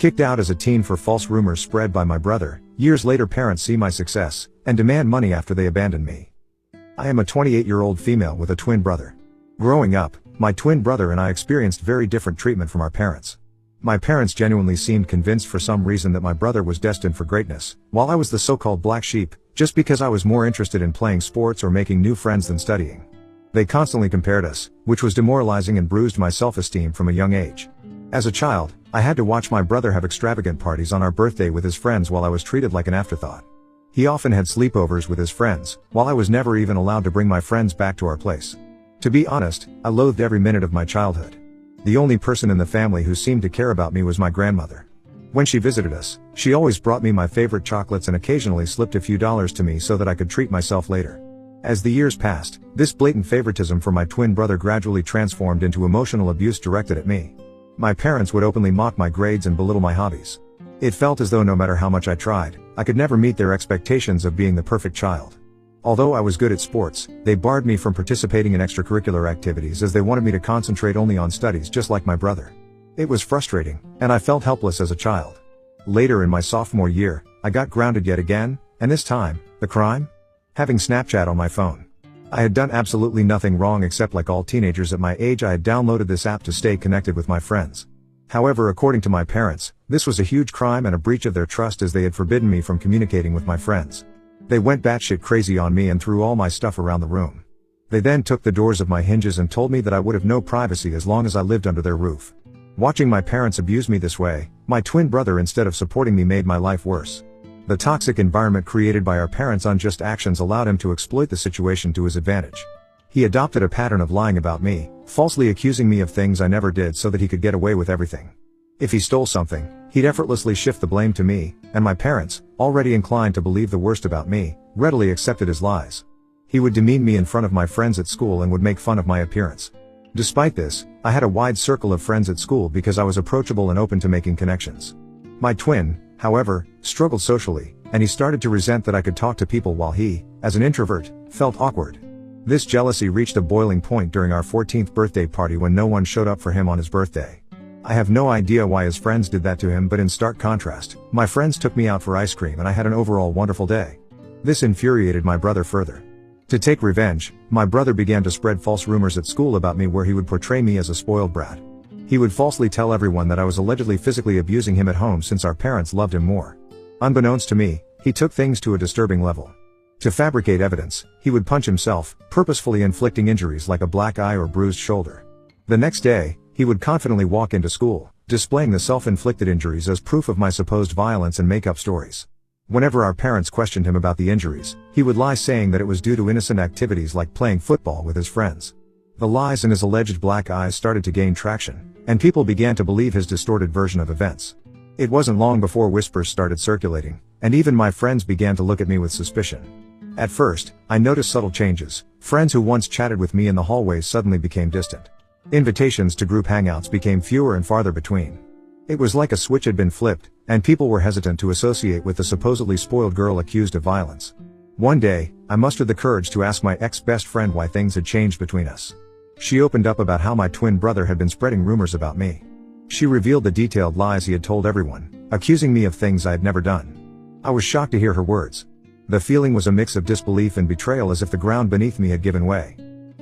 Kicked out as a teen for false rumors spread by my brother, years later parents see my success, and demand money after they abandon me. I am a 28-year-old female with a twin brother. Growing up, my twin brother and I experienced very different treatment from our parents. My parents genuinely seemed convinced for some reason that my brother was destined for greatness, while I was the so-called black sheep, just because I was more interested in playing sports or making new friends than studying. They constantly compared us, which was demoralizing and bruised my self-esteem from a young age. As a child, I had to watch my brother have extravagant parties on our birthday with his friends while I was treated like an afterthought. He often had sleepovers with his friends, while I was never even allowed to bring my friends back to our place. To be honest, I loathed every minute of my childhood. The only person in the family who seemed to care about me was my grandmother. When she visited us, she always brought me my favorite chocolates and occasionally slipped a few dollars to me so that I could treat myself later. As the years passed, this blatant favoritism for my twin brother gradually transformed into emotional abuse directed at me. My parents would openly mock my grades and belittle my hobbies. It felt as though no matter how much I tried, I could never meet their expectations of being the perfect child. Although I was good at sports, they barred me from participating in extracurricular activities as they wanted me to concentrate only on studies just like my brother. It was frustrating, and I felt helpless as a child. Later in my sophomore year, I got grounded yet again, and this time, the crime? Having Snapchat on my phone. I had done absolutely nothing wrong except like all teenagers at my age I had downloaded this app to stay connected with my friends. However, according to my parents, this was a huge crime and a breach of their trust as they had forbidden me from communicating with my friends. They went batshit crazy on me and threw all my stuff around the room. They then took the doors of my hinges and told me that I would have no privacy as long as I lived under their roof. Watching my parents abuse me this way, my twin brother instead of supporting me made my life worse. The toxic environment created by our parents' unjust actions allowed him to exploit the situation to his advantage. He adopted a pattern of lying about me, falsely accusing me of things I never did so that he could get away with everything. If he stole something, he'd effortlessly shift the blame to me, and my parents, already inclined to believe the worst about me, readily accepted his lies. He would demean me in front of my friends at school and would make fun of my appearance. Despite this, I had a wide circle of friends at school because I was approachable and open to making connections. My twin, however, struggled socially, and he started to resent that I could talk to people while he, as an introvert, felt awkward. This jealousy reached a boiling point during our 14th birthday party when no one showed up for him on his birthday. I have no idea why his friends did that to him, but in stark contrast, my friends took me out for ice cream and I had an overall wonderful day. This infuriated my brother further. To take revenge, my brother began to spread false rumors at school about me where he would portray me as a spoiled brat. He would falsely tell everyone that I was allegedly physically abusing him at home since our parents loved him more. Unbeknownst to me, he took things to a disturbing level. To fabricate evidence, he would punch himself, purposefully inflicting injuries like a black eye or bruised shoulder. The next day, he would confidently walk into school, displaying the self-inflicted injuries as proof of my supposed violence and make up stories. Whenever our parents questioned him about the injuries, he would lie saying that it was due to innocent activities like playing football with his friends. The lies and his alleged black eyes started to gain traction, and people began to believe his distorted version of events. It wasn't long before whispers started circulating, and even my friends began to look at me with suspicion. At first, I noticed subtle changes. Friends who once chatted with me in the hallways suddenly became distant. Invitations to group hangouts became fewer and farther between. It was like a switch had been flipped, and people were hesitant to associate with the supposedly spoiled girl accused of violence. One day, I mustered the courage to ask my ex-best friend why things had changed between us. She opened up about how my twin brother had been spreading rumors about me. She revealed the detailed lies he had told everyone, accusing me of things I had never done. I was shocked to hear her words. The feeling was a mix of disbelief and betrayal, as if the ground beneath me had given way.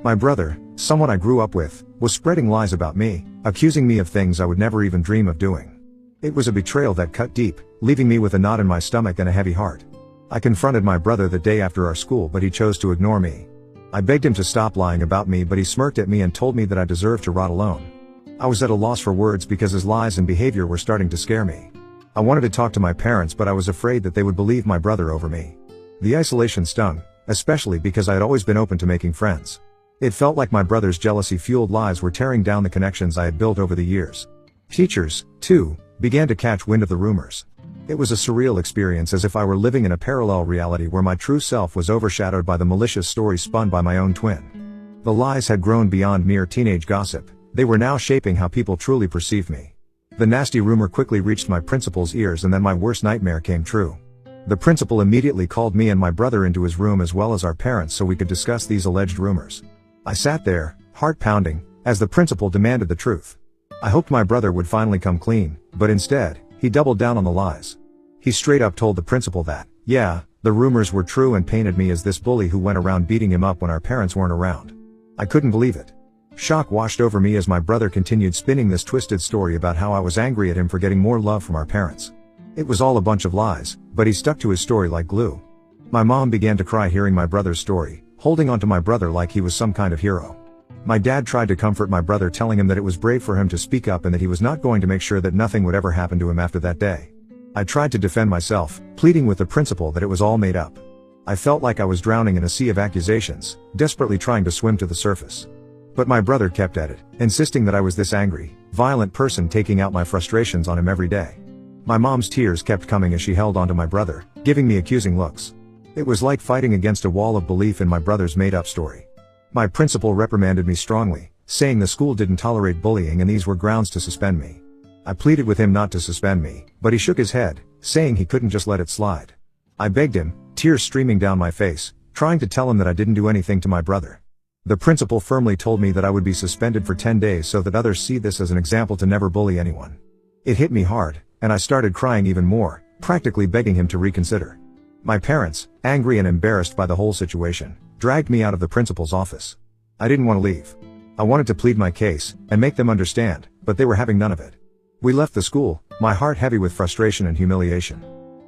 My brother, someone I grew up with, was spreading lies about me, accusing me of things I would never even dream of doing. It was a betrayal that cut deep, leaving me with a knot in my stomach and a heavy heart. I confronted my brother the day after our school, but he chose to ignore me. I begged him to stop lying about me, but he smirked at me and told me that I deserved to rot alone. I was at a loss for words because his lies and behavior were starting to scare me. I wanted to talk to my parents, but I was afraid that they would believe my brother over me. The isolation stung, especially because I had always been open to making friends. It felt like my brother's jealousy-fueled lies were tearing down the connections I had built over the years. Teachers, too, began to catch wind of the rumors. It was a surreal experience, as if I were living in a parallel reality where my true self was overshadowed by the malicious stories spun by my own twin. The lies had grown beyond mere teenage gossip. They were now shaping how people truly perceived me. The nasty rumor quickly reached my principal's ears, and then my worst nightmare came true. The principal immediately called me and my brother into his room as well as our parents so we could discuss these alleged rumors. I sat there, heart pounding, as the principal demanded the truth. I hoped my brother would finally come clean, but instead, He doubled down on the lies. He straight up told the principal that, yeah, the rumors were true and painted me as this bully who went around beating him up when our parents weren't around. I couldn't believe it. Shock washed over me as my brother continued spinning this twisted story about how I was angry at him for getting more love from our parents. It was all a bunch of lies, but he stuck to his story like glue. My mom began to cry hearing my brother's story, holding on to my brother like he was some kind of hero. My dad tried to comfort my brother, telling him that it was brave for him to speak up and that he was not going to make sure that nothing would ever happen to him after that day. I tried to defend myself, pleading with the principal that it was all made up. I felt like I was drowning in a sea of accusations, desperately trying to swim to the surface. But my brother kept at it, insisting that I was this angry, violent person taking out my frustrations on him every day. My mom's tears kept coming as she held onto my brother, giving me accusing looks. It was like fighting against a wall of belief in my brother's made-up story. My principal reprimanded me strongly, saying the school didn't tolerate bullying and these were grounds to suspend me. I pleaded with him not to suspend me, but he shook his head, saying he couldn't just let it slide. I begged him, tears streaming down my face, trying to tell him that I didn't do anything to my brother. The principal firmly told me that I would be suspended for 10 days so that others see this as an example to never bully anyone. It hit me hard, and I started crying even more, practically begging him to reconsider. My parents, angry and embarrassed by the whole situation, dragged me out of the principal's office. I didn't want to leave. I wanted to plead my case, and make them understand, but they were having none of it. We left the school, my heart heavy with frustration and humiliation.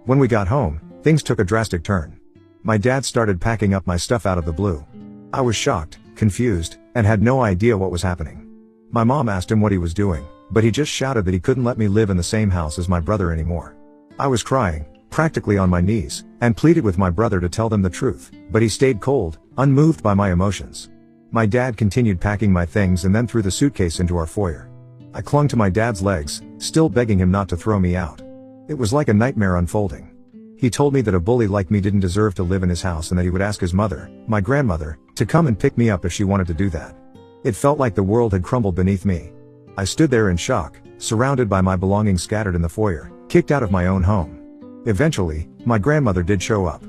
When we got home, things took a drastic turn. My dad started packing up my stuff out of the blue. I was shocked, confused, and had no idea what was happening. My mom asked him what he was doing, but he just shouted that he couldn't let me live in the same house as my brother anymore. I was crying, practically on my knees, and pleaded with my brother to tell them the truth, but he stayed cold, unmoved by my emotions. My dad continued packing my things and then threw the suitcase into our foyer. I clung to my dad's legs, still begging him not to throw me out. It was like a nightmare unfolding. He told me that a bully like me didn't deserve to live in his house and that he would ask his mother, my grandmother, to come and pick me up if she wanted to do that. It felt like the world had crumbled beneath me. I stood there in shock, surrounded by my belongings scattered in the foyer, kicked out of my own home. Eventually, my grandmother did show up.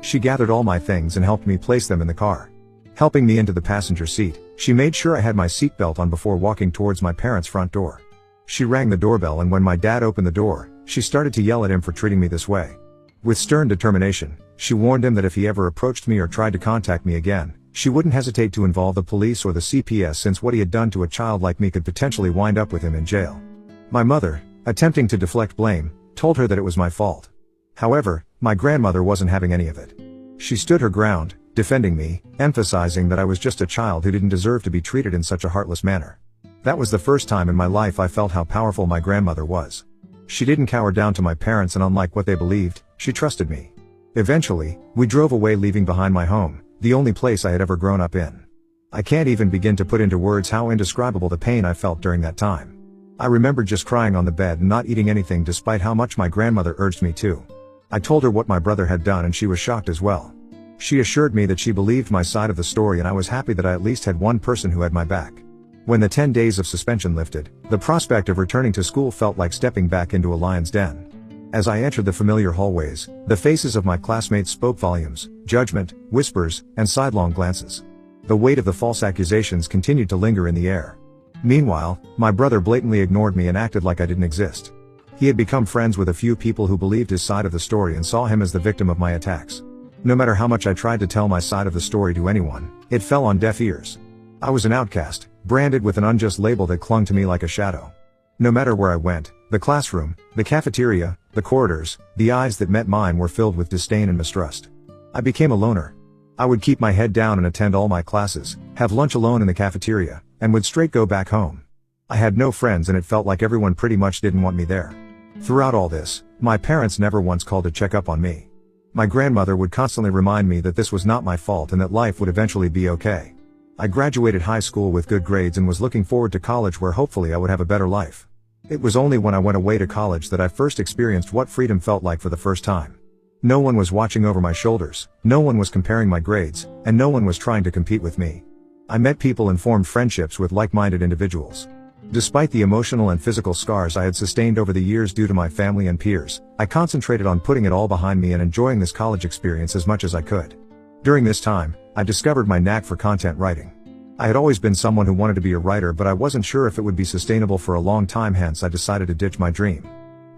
She gathered all my things and helped me place them in the car. Helping me into the passenger seat, she made sure I had my seatbelt on before walking towards my parents' front door. She rang the doorbell, and when my dad opened the door, she started to yell at him for treating me this way. With stern determination, she warned him that if he ever approached me or tried to contact me again, she wouldn't hesitate to involve the police or the CPS, since what he had done to a child like me could potentially wind up with him in jail. My mother, attempting to deflect blame, told her that it was my fault. However, my grandmother wasn't having any of it. She stood her ground, defending me, emphasizing that I was just a child who didn't deserve to be treated in such a heartless manner. That was the first time in my life I felt how powerful my grandmother was. She didn't cower down to my parents, and unlike what they believed, she trusted me. Eventually, we drove away, leaving behind my home, the only place I had ever grown up in. I can't even begin to put into words how indescribable the pain I felt during that time. I remember just crying on the bed and not eating anything despite how much my grandmother urged me to. I told her what my brother had done and she was shocked as well. She assured me that she believed my side of the story, and I was happy that I at least had one person who had my back. When the 10 days of suspension lifted, the prospect of returning to school felt like stepping back into a lion's den. As I entered the familiar hallways, the faces of my classmates spoke volumes: judgment, whispers, and sidelong glances. The weight of the false accusations continued to linger in the air. Meanwhile, my brother blatantly ignored me and acted like I didn't exist. He had become friends with a few people who believed his side of the story and saw him as the victim of my attacks. No matter how much I tried to tell my side of the story to anyone, it fell on deaf ears. I was an outcast, branded with an unjust label that clung to me like a shadow. No matter where I went, the classroom, the cafeteria, the corridors, the eyes that met mine were filled with disdain and mistrust. I became a loner. I would keep my head down and attend all my classes, have lunch alone in the cafeteria, and would straight go back home. I had no friends, and it felt like everyone pretty much didn't want me there. Throughout all this, my parents never once called to check up on me. My grandmother would constantly remind me that this was not my fault and that life would eventually be okay. I graduated high school with good grades and was looking forward to college, where hopefully I would have a better life. It was only when I went away to college that I first experienced what freedom felt like for the first time. No one was watching over my shoulders, no one was comparing my grades, and no one was trying to compete with me. I met people and formed friendships with like-minded individuals. Despite the emotional and physical scars I had sustained over the years due to my family and peers, I concentrated on putting it all behind me and enjoying this college experience as much as I could. During this time, I discovered my knack for content writing. I had always been someone who wanted to be a writer, but I wasn't sure if it would be sustainable for a long time, hence I decided to ditch my dream.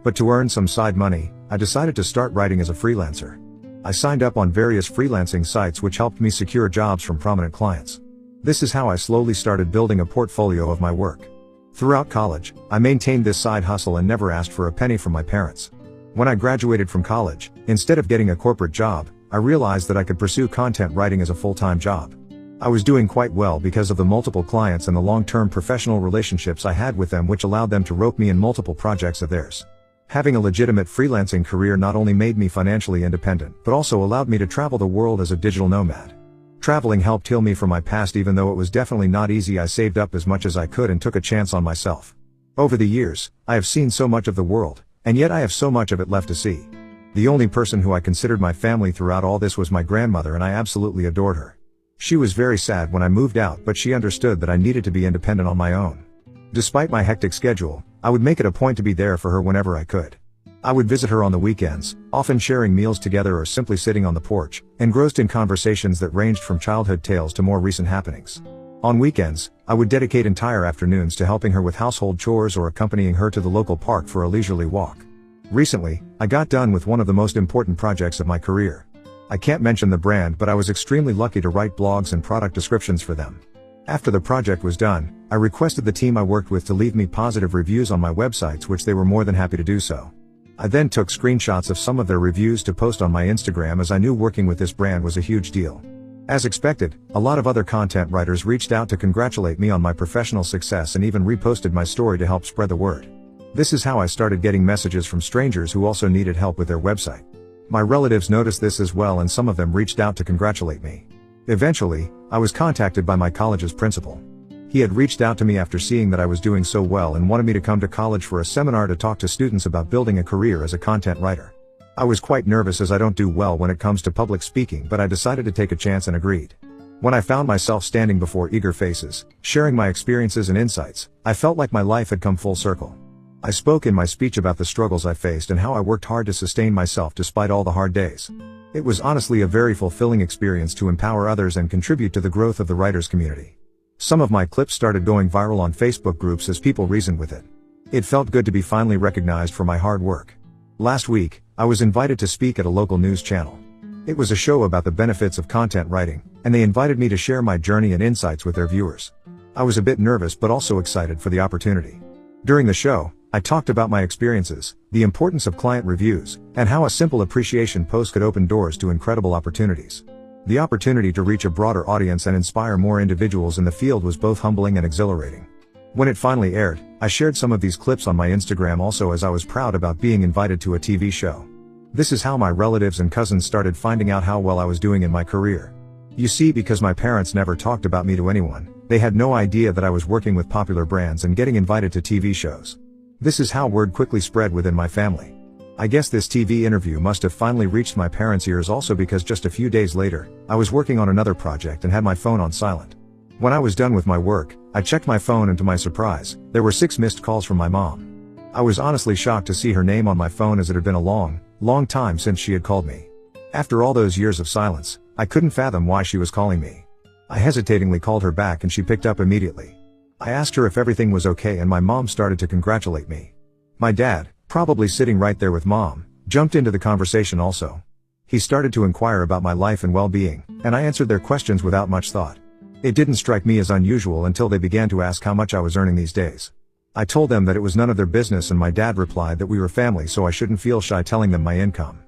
But to earn some side money, I decided to start writing as a freelancer. I signed up on various freelancing sites which helped me secure jobs from prominent clients. This is how I slowly started building a portfolio of my work. Throughout college, I maintained this side hustle and never asked for a penny from my parents. When I graduated from college, instead of getting a corporate job, I realized that I could pursue content writing as a full-time job. I was doing quite well because of the multiple clients and the long-term professional relationships I had with them, which allowed them to rope me in multiple projects of theirs. Having a legitimate freelancing career not only made me financially independent, but also allowed me to travel the world as a digital nomad. Traveling helped heal me from my past. Even though it was definitely not easy, I saved up as much as I could and took a chance on myself. Over the years, I have seen so much of the world, and yet I have so much of it left to see. The only person who I considered my family throughout all this was my grandmother, and I absolutely adored her. She was very sad when I moved out, but she understood that I needed to be independent on my own. Despite my hectic schedule, I would make it a point to be there for her whenever I could. I would visit her on the weekends, often sharing meals together or simply sitting on the porch, engrossed in conversations that ranged from childhood tales to more recent happenings. On weekends, I would dedicate entire afternoons to helping her with household chores or accompanying her to the local park for a leisurely walk. Recently, I got done with one of the most important projects of my career. I can't mention the brand, but I was extremely lucky to write blogs and product descriptions for them. After the project was done, I requested the team I worked with to leave me positive reviews on my websites, which they were more than happy to do so. I then took screenshots of some of their reviews to post on my Instagram, as I knew working with this brand was a huge deal. As expected, a lot of other content writers reached out to congratulate me on my professional success and even reposted my story to help spread the word. This is how I started getting messages from strangers who also needed help with their website. My relatives noticed this as well, and some of them reached out to congratulate me. Eventually, I was contacted by my college's principal. He had reached out to me after seeing that I was doing so well and wanted me to come to college for a seminar to talk to students about building a career as a content writer. I was quite nervous, as I don't do well when it comes to public speaking, but I decided to take a chance and agreed. When I found myself standing before eager faces, sharing my experiences and insights, I felt like my life had come full circle. I spoke in my speech about the struggles I faced and how I worked hard to sustain myself despite all the hard days. It was honestly a very fulfilling experience to empower others and contribute to the growth of the writers community. Some of my clips started going viral on Facebook groups as people reasoned with it. It felt good to be finally recognized for my hard work. Last week, I was invited to speak at a local news channel. It was a show about the benefits of content writing, and they invited me to share my journey and insights with their viewers. I was a bit nervous but also excited for the opportunity. During the show, I talked about my experiences, the importance of client reviews, and how a simple appreciation post could open doors to incredible opportunities. The opportunity to reach a broader audience and inspire more individuals in the field was both humbling and exhilarating. When it finally aired, I shared some of these clips on my Instagram also, as I was proud about being invited to a TV show. This is how my relatives and cousins started finding out how well I was doing in my career. You see, because my parents never talked about me to anyone, they had no idea that I was working with popular brands and getting invited to TV shows. This is how word quickly spread within my family. I guess this TV interview must have finally reached my parents' ears also, because just a few days later, I was working on another project and had my phone on silent. When I was done with my work, I checked my phone, and to my surprise, there were 6 missed calls from my mom. I was honestly shocked to see her name on my phone, as it had been a long time since she had called me. After all those years of silence, I couldn't fathom why she was calling me. I hesitatingly called her back and she picked up immediately. I asked her if everything was okay, and my mom started to congratulate me. My dad, probably sitting right there with mom, jumped into the conversation also. He started to inquire about my life and well-being, and I answered their questions without much thought. It didn't strike me as unusual until they began to ask how much I was earning these days. I told them that it was none of their business, and my dad replied that we were family, so I shouldn't feel shy telling them my income.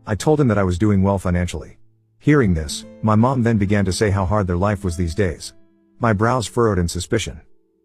I told him that I was doing well financially. Hearing this, my mom then began to say how hard their life was these days. My brows furrowed in suspicion.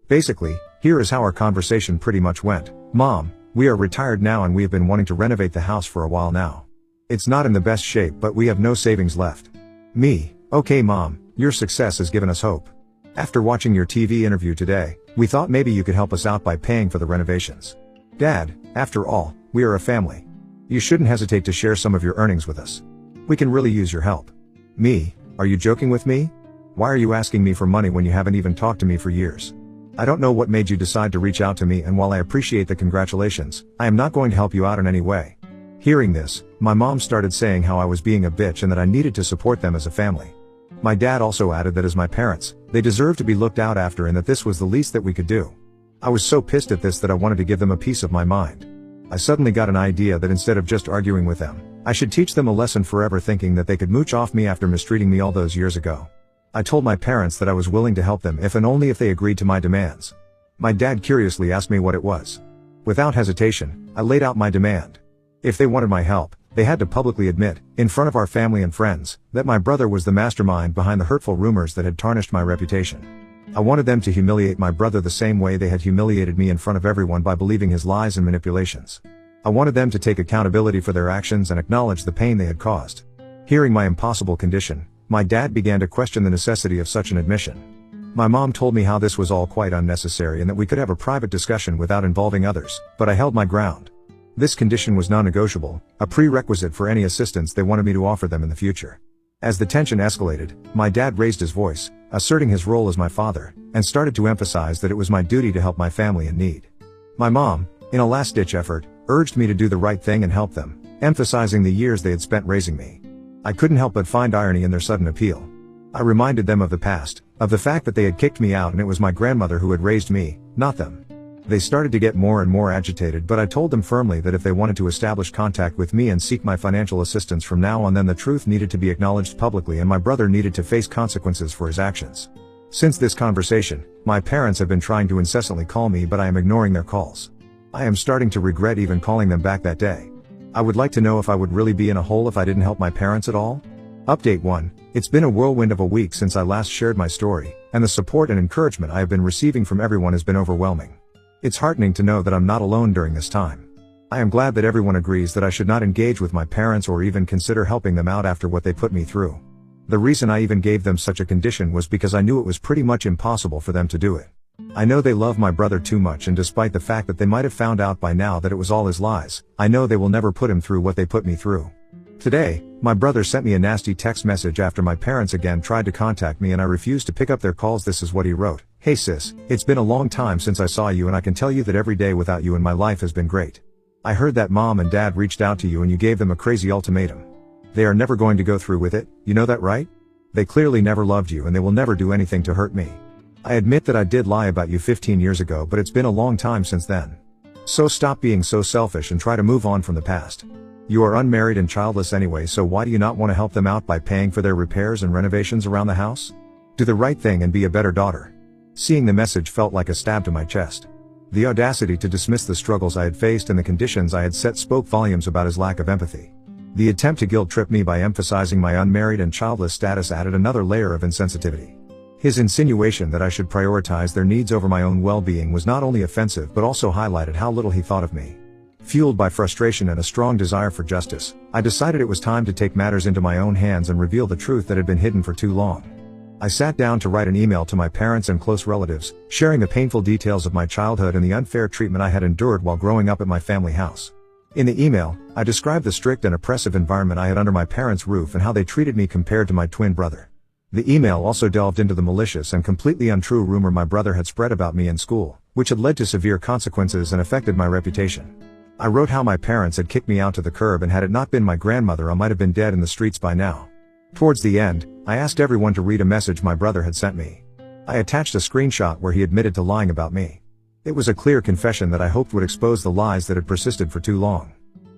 Basically, here is how our conversation pretty much went. Mom, we are retired now and we have been wanting to renovate the house for a while now. It's not in the best shape, but we have no savings left. Me, okay mom, your success has given us hope. After watching your TV interview today, we thought maybe you could help us out by paying for the renovations. Dad, after all, we are a family. You shouldn't hesitate to share some of your earnings with us. We can really use your help. Me, are you joking with me? Why are you asking me for money when you haven't even talked to me for years? I don't know what made you decide to reach out to me, and while I appreciate the congratulations, I am not going to help you out in any way. Hearing this, my mom started saying how I was being a bitch and that I needed to support them as a family. My dad also added that as my parents, they deserve to be looked out after and that this was the least that we could do. I was so pissed at this that I wanted to give them a piece of my mind. I suddenly got an idea that instead of just arguing with them, I should teach them a lesson forever, thinking that they could mooch off me after mistreating me all those years ago. I told my parents that I was willing to help them if and only if they agreed to my demands. My dad curiously asked me what it was. Without hesitation, I laid out my demand. If they wanted my help, they had to publicly admit, in front of our family and friends, that my brother was the mastermind behind the hurtful rumors that had tarnished my reputation. I wanted them to humiliate my brother the same way they had humiliated me in front of everyone by believing his lies and manipulations. I wanted them to take accountability for their actions and acknowledge the pain they had caused. Hearing my impossible condition, my dad began to question the necessity of such an admission. My mom told me how this was all quite unnecessary and that we could have a private discussion without involving others, but I held my ground. This condition was non-negotiable, a prerequisite for any assistance they wanted me to offer them in the future. As the tension escalated, my dad raised his voice, asserting his role as my father, and started to emphasize that it was my duty to help my family in need. My mom, in a last-ditch effort, urged me to do the right thing and help them, emphasizing the years they had spent raising me. I couldn't help but find irony in their sudden appeal. I reminded them of the past, of the fact that they had kicked me out and it was my grandmother who had raised me, not them. They started to get more and more agitated, but I told them firmly that if they wanted to establish contact with me and seek my financial assistance from now on, then the truth needed to be acknowledged publicly and my brother needed to face consequences for his actions. Since this conversation, my parents have been trying to incessantly call me, but I am ignoring their calls. I am starting to regret even calling them back that day. I would like to know if I would really be in a hole if I didn't help my parents at all. Update 1. It's been a whirlwind of a week since I last shared my story, and the support and encouragement I have been receiving from everyone has been overwhelming. It's heartening to know that I'm not alone during this time. I am glad that everyone agrees that I should not engage with my parents or even consider helping them out after what they put me through. The reason I even gave them such a condition was because I knew it was pretty much impossible for them to do it. I know they love my brother too much, and despite the fact that they might have found out by now that it was all his lies, I know they will never put him through what they put me through. Today, my brother sent me a nasty text message after my parents again tried to contact me and I refused to pick up their calls. This is what he wrote. "Hey sis, it's been a long time since I saw you and I can tell you that every day without you in my life has been great. I heard that mom and dad reached out to you and you gave them a crazy ultimatum. They are never going to go through with it, you know that, right? They clearly never loved you and they will never do anything to hurt me. I admit that I did lie about you 15 years ago, but it's been a long time since then. So stop being so selfish and try to move on from the past. You are unmarried and childless anyway, so why do you not want to help them out by paying for their repairs and renovations around the house? Do the right thing and be a better daughter." Seeing the message felt like a stab to my chest. The audacity to dismiss the struggles I had faced and the conditions I had set spoke volumes about his lack of empathy. The attempt to guilt-trip me by emphasizing my unmarried and childless status added another layer of insensitivity. His insinuation that I should prioritize their needs over my own well-being was not only offensive but also highlighted how little he thought of me. Fueled by frustration and a strong desire for justice, I decided it was time to take matters into my own hands and reveal the truth that had been hidden for too long. I sat down to write an email to my parents and close relatives, sharing the painful details of my childhood and the unfair treatment I had endured while growing up at my family house. In the email, I described the strict and oppressive environment I had under my parents' roof and how they treated me compared to my twin brother. The email also delved into the malicious and completely untrue rumor my brother had spread about me in school, which had led to severe consequences and affected my reputation. I wrote how my parents had kicked me out to the curb and had it not been my grandmother I might have been dead in the streets by now. Towards the end, I asked everyone to read a message my brother had sent me. I attached a screenshot where he admitted to lying about me. It was a clear confession that I hoped would expose the lies that had persisted for too long.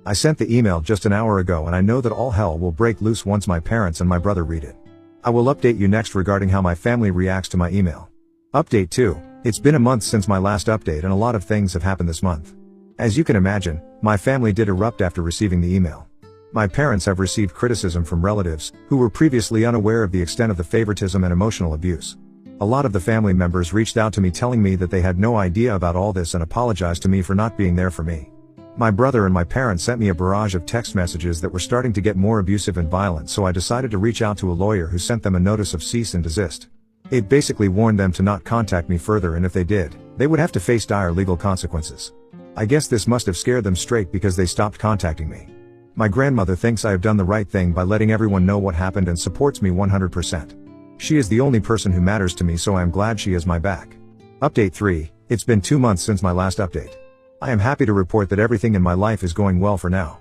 I sent the email just an hour ago and I know that all hell will break loose once my parents and my brother read it. I will update you next regarding how my family reacts to my email. Update 2. It's been a month since my last update and a lot of things have happened this month. As you can imagine, my family did erupt after receiving the email. My parents have received criticism from relatives, who were previously unaware of the extent of the favoritism and emotional abuse. A lot of the family members reached out to me telling me that they had no idea about all this and apologized to me for not being there for me. My brother and my parents sent me a barrage of text messages that were starting to get more abusive and violent, so I decided to reach out to a lawyer who sent them a notice of cease and desist. It basically warned them to not contact me further, and if they did, they would have to face dire legal consequences. I guess this must have scared them straight because they stopped contacting me. My grandmother thinks I have done the right thing by letting everyone know what happened and supports me 100%. She is the only person who matters to me, so I am glad she has my back. Update 3. It's been 2 months since my last update. I am happy to report that everything in my life is going well for now.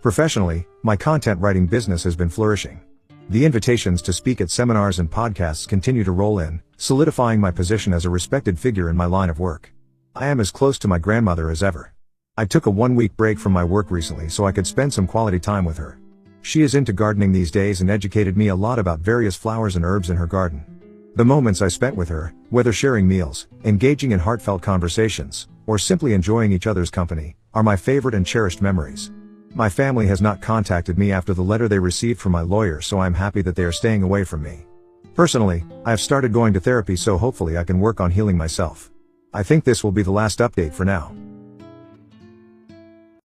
Professionally, my content writing business has been flourishing. The invitations to speak at seminars and podcasts continue to roll in, solidifying my position as a respected figure in my line of work. I am as close to my grandmother as ever. I took a 1-week break from my work recently so I could spend some quality time with her. She is into gardening these days and educated me a lot about various flowers and herbs in her garden. The moments I spent with her, whether sharing meals, engaging in heartfelt conversations, or simply enjoying each other's company, are my favorite and cherished memories. My family has not contacted me after the letter they received from my lawyer, so I'm happy that they are staying away from me. Personally, I have started going to therapy, so hopefully I can work on healing myself. I think this will be the last update for now.